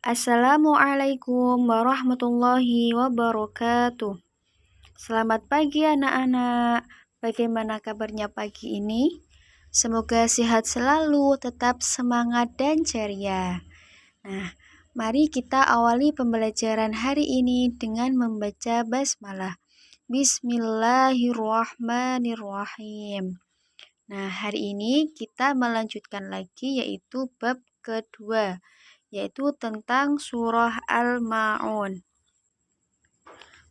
Assalamualaikum warahmatullahi wabarakatuh. Selamat pagi anak-anak. Bagaimana kabarnya pagi ini? Semoga sehat selalu, tetap semangat dan ceria. Nah, mari kita awali pembelajaran hari ini dengan membaca basmalah. Bismillahirrahmanirrahim. Nah, hari ini kita melanjutkan lagi yaitu bab kedua, yaitu tentang surah Al-Ma'un.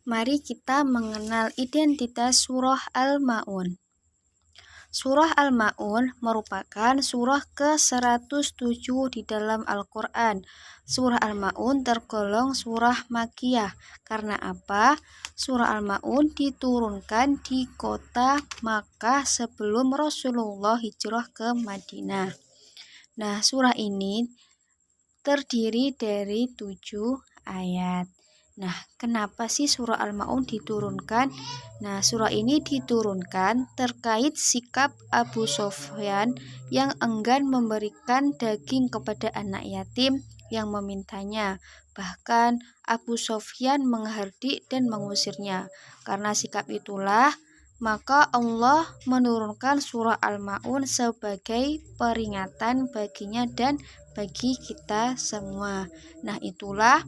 Mari kita mengenal identitas surah Al-Ma'un. Surah Al-Ma'un merupakan surah ke-107 di dalam Al-Quran. Surah Al-Ma'un tergolong surah Makkiyah. Karena apa? Surah Al-Ma'un diturunkan di kota Makkah sebelum Rasulullah hijrah ke Madinah. Nah, surah ini terdiri dari 7 ayat. Nah, kenapa sih surah Al-Ma'un diturunkan? Nah, surah ini diturunkan terkait sikap Abu Sufyan yang enggan memberikan daging kepada anak yatim yang memintanya. Bahkan Abu Sufyan menghardik dan mengusirnya. Karena sikap itulah, maka Allah menurunkan surah Al-Ma'un sebagai peringatan baginya dan bagi kita semua. Nah, itulah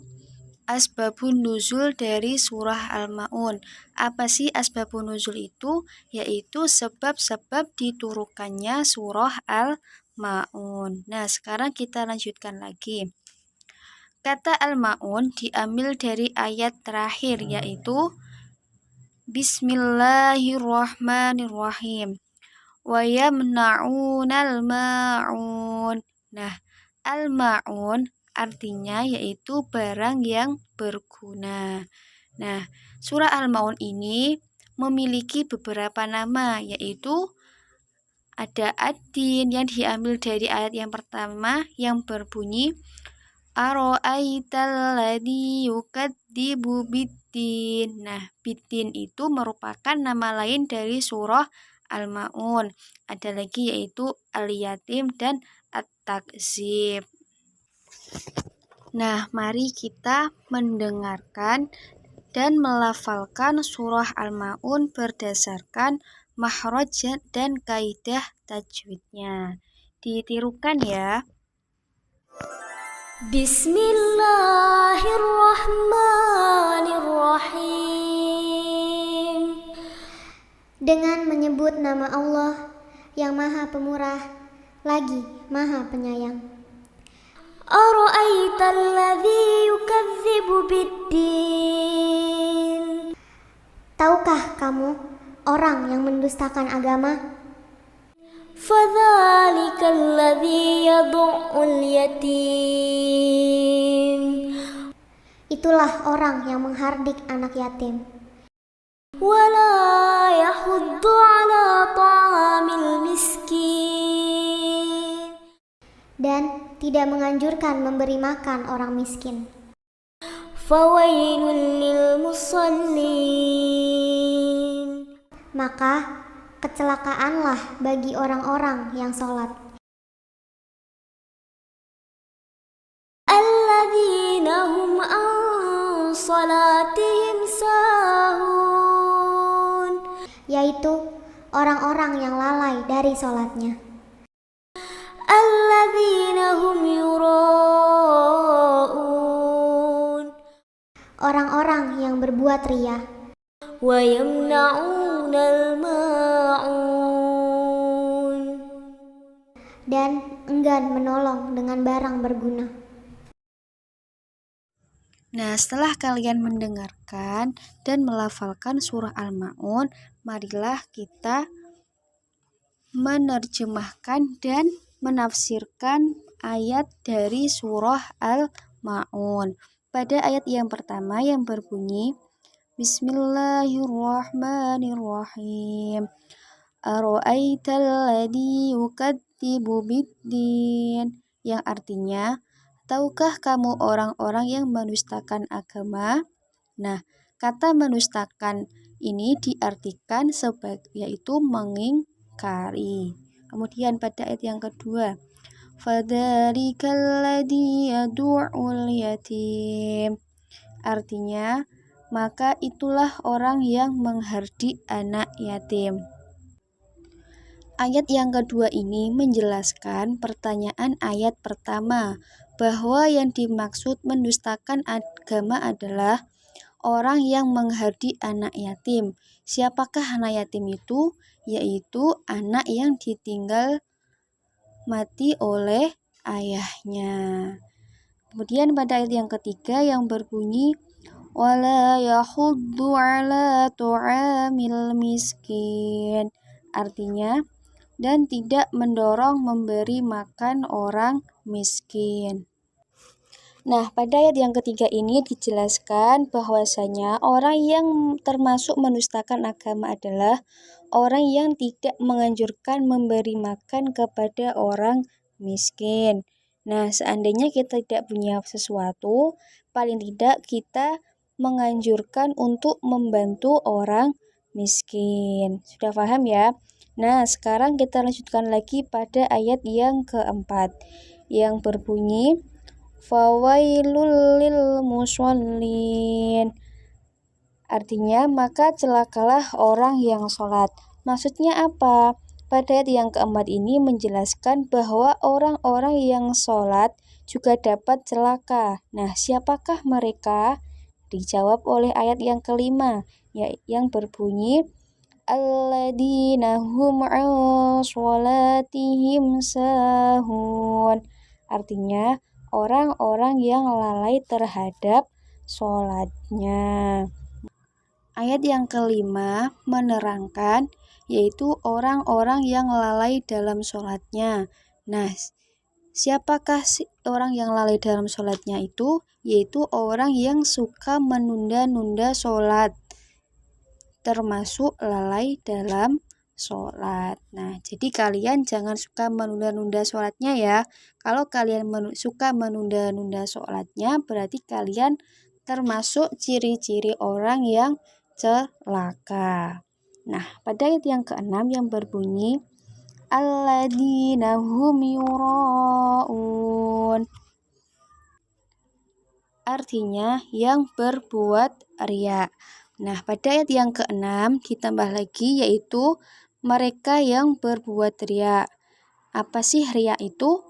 asbabun nuzul dari surah Al-Ma'un. Apa sih asbabun nuzul itu? Yaitu sebab-sebab diturunkannya surah Al-Ma'un. Nah, sekarang kita lanjutkan lagi. Kata Al-Ma'un diambil dari ayat terakhir, yaitu Bismillahirrahmanirrahim. Wa yamna'unal ma'un. Nah, al-ma'un artinya yaitu barang yang berguna. Nah, surah Al-Ma'un ini memiliki beberapa nama, yaitu ada ad-din yang diambil dari ayat yang pertama yang berbunyi Aro'aital ladzi yukadzibu biddin. Nah, biddin itu merupakan nama lain dari surah Al-Ma'un. Ada lagi yaitu Al-Yatim dan At-Takzib. Nah, mari kita mendengarkan dan melafalkan surah Al-Ma'un berdasarkan makhraj dan kaidah tajwidnya. Ditirukan ya. Bismillahirrahmanirrahim. Dengan menyebut nama Allah yang Maha Pemurah lagi Maha Penyayang. Ara'aital ladzi yukadzibu biddin. Tahukah kamu orang yang mendustakan agama? Fadzalikal ladzi yad'ul yatim. Itulah orang yang menghardik anak yatim. Wala yahuddu ala ta'amil miskin. Dan tidak menganjurkan memberi makan orang miskin. Fawailul lil musallin. Maka kecelakaanlah bagi orang-orang yang sholat. Alladzina hum an sholatihim sahun. Yaitu orang-orang yang lalai dari sholatnya. Alladzina hum yura'un. Orang-orang yang berbuat riya. Wa yamna'unal ma'un. Dan enggan menolong dengan barang berguna. Nah, setelah kalian mendengarkan dan melafalkan surah Al-Ma'un, marilah kita menerjemahkan dan menafsirkan ayat dari surah Al-Ma'un. Pada ayat yang pertama yang berbunyi Bismillahirrahmanirrahim. Aro'aital ladzi yukadzibu biddin, yang artinya, tahukah kamu orang-orang yang mendustakan agama? Nah, kata mendustakan ini diartikan sebagai yaitu mengingkari. Kemudian pada ayat yang kedua, fadzalikal ladzi yad'ul yatim. Artinya, maka itulah orang yang menghardik anak yatim. Ayat yang kedua ini menjelaskan pertanyaan ayat pertama, bahwa yang dimaksud mendustakan agama adalah orang yang menghardik anak yatim. Siapakah anak yatim itu? Yaitu anak yang ditinggal mati oleh ayahnya. Kemudian pada ayat yang ketiga yang berbunyi wala yahuddu ala tu'amil miskin. Artinya, dan tidak mendorong memberi makan orang miskin. Nah, pada ayat yang ketiga ini dijelaskan bahwasanya orang yang termasuk mendustakan agama adalah orang yang tidak menganjurkan memberi makan kepada orang miskin. Nah, seandainya kita tidak punya sesuatu, paling tidak kita menganjurkan untuk membantu orang miskin. Sudah paham ya? Nah, sekarang kita lanjutkan lagi pada ayat yang keempat yang berbunyi fawailul lil musallin. Artinya, maka celakalah orang yang sholat. Maksudnya apa? Pada ayat yang keempat ini menjelaskan bahwa orang-orang yang sholat juga dapat celaka. Nah, siapakah mereka? Dijawab oleh ayat yang kelima, yang berbunyi alladzina hum 'an sholatihim sahun. Artinya, orang-orang yang lalai terhadap sholatnya. Ayat yang kelima menerangkan yaitu orang-orang yang lalai dalam sholatnya. Nah, siapakah orang yang lalai dalam sholatnya itu? Yaitu orang yang suka menunda-nunda sholat, termasuk lalai dalam sholat. Nah, jadi kalian jangan suka menunda-nunda sholatnya ya. Kalau kalian suka menunda-nunda sholatnya, berarti kalian termasuk ciri-ciri orang yang celaka. Nah, pada ayat yang keenam yang berbunyi alladzina hum yura'un. Artinya yang berbuat riya. Nah, pada ayat yang keenam ditambah lagi yaitu mereka yang berbuat riya. Apa sih riya itu?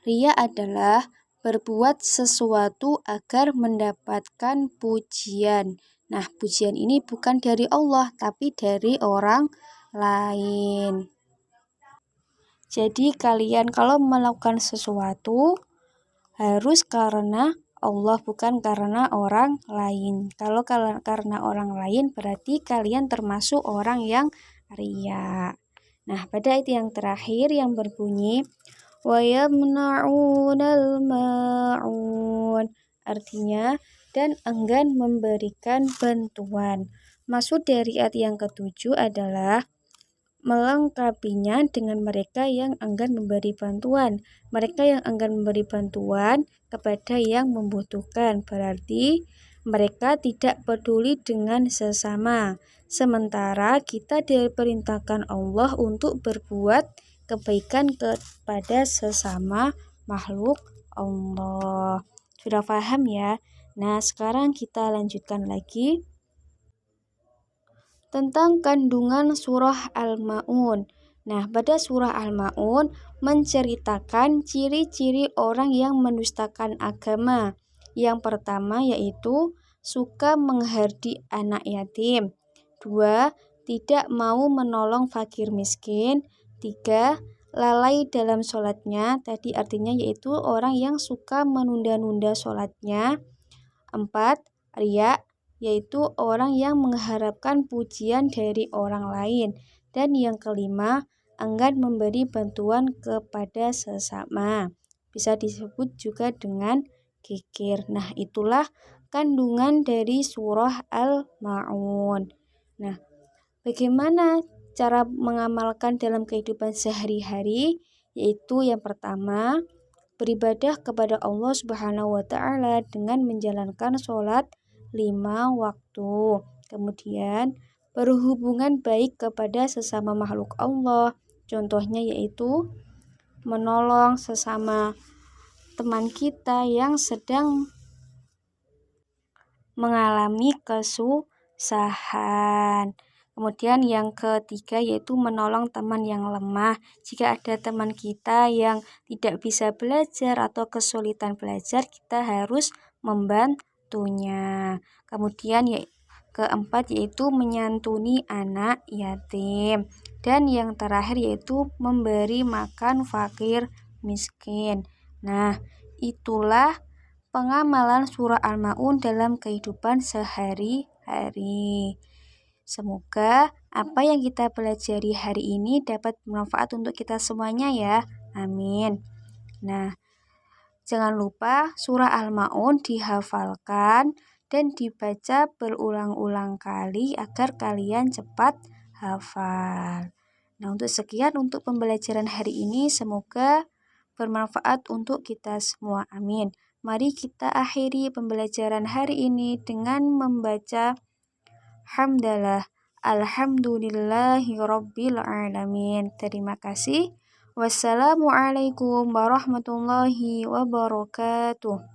Riya adalah berbuat sesuatu agar mendapatkan pujian. Nah, pujian ini bukan dari Allah, tapi dari orang lain. Jadi kalian kalau melakukan sesuatu harus karena Allah, bukan karena orang lain. Kalau karena orang lain berarti kalian termasuk orang yang riya. Nah, pada ayat yang terakhir yang berbunyi wa yamna'unal ma'un. Artinya, dan enggan memberikan bantuan. Maksud dari ayat yang ketujuh adalah melengkapinya dengan mereka yang enggan memberi bantuan. Mereka yang enggan memberi bantuan kepada yang membutuhkan, berarti mereka tidak peduli dengan sesama. Sementara kita diperintahkan Allah untuk berbuat kebaikan kepada sesama makhluk Allah. Sudah paham ya? Nah, sekarang kita lanjutkan lagi tentang kandungan surah Al-Ma'un. Nah, pada surah Al-Ma'un menceritakan ciri-ciri orang yang mendustakan agama. Yang pertama yaitu suka menghardik anak yatim. 2. Tidak mau menolong fakir miskin. 3. Lalai dalam sholatnya. Tadi artinya yaitu orang yang suka menunda-nunda sholatnya. 4. Riya, yaitu orang yang mengharapkan pujian dari orang lain. Dan yang kelima, enggan memberi bantuan kepada sesama. Bisa disebut juga dengan kikir. Nah, itulah kandungan dari surah Al-Ma'un. Nah, bagaimana cara mengamalkan dalam kehidupan sehari-hari? Yaitu yang pertama, beribadah kepada Allah Subhanahu wa Ta'ala dengan menjalankan sholat 5 waktu. Kemudian berhubungan baik kepada sesama makhluk Allah. Contohnya yaitu menolong sesama teman kita yang sedang mengalami kesusahan. Kemudian yang ketiga yaitu menolong teman yang lemah. Jika ada teman kita yang tidak bisa belajar atau kesulitan belajar, kita harus membantunya. Kemudian keempat yaitu menyantuni anak yatim. Dan yang terakhir yaitu memberi makan fakir miskin. Nah, itulah pengamalan surah Al-Ma'un dalam kehidupan sehari-hari. Semoga apa yang kita pelajari hari ini dapat bermanfaat untuk kita semuanya ya. Amin. Nah, jangan lupa surah Al-Ma'un dihafalkan dan dibaca berulang-ulang kali agar kalian cepat hafal. Nah, untuk sekian untuk pembelajaran hari ini, semoga bermanfaat untuk kita semua. Amin. Mari kita akhiri pembelajaran hari ini dengan membaca hamdalah. Alhamdulillahirabbil alamin. Terima kasih. Wassalamualaikum warahmatullahi wabarakatuh.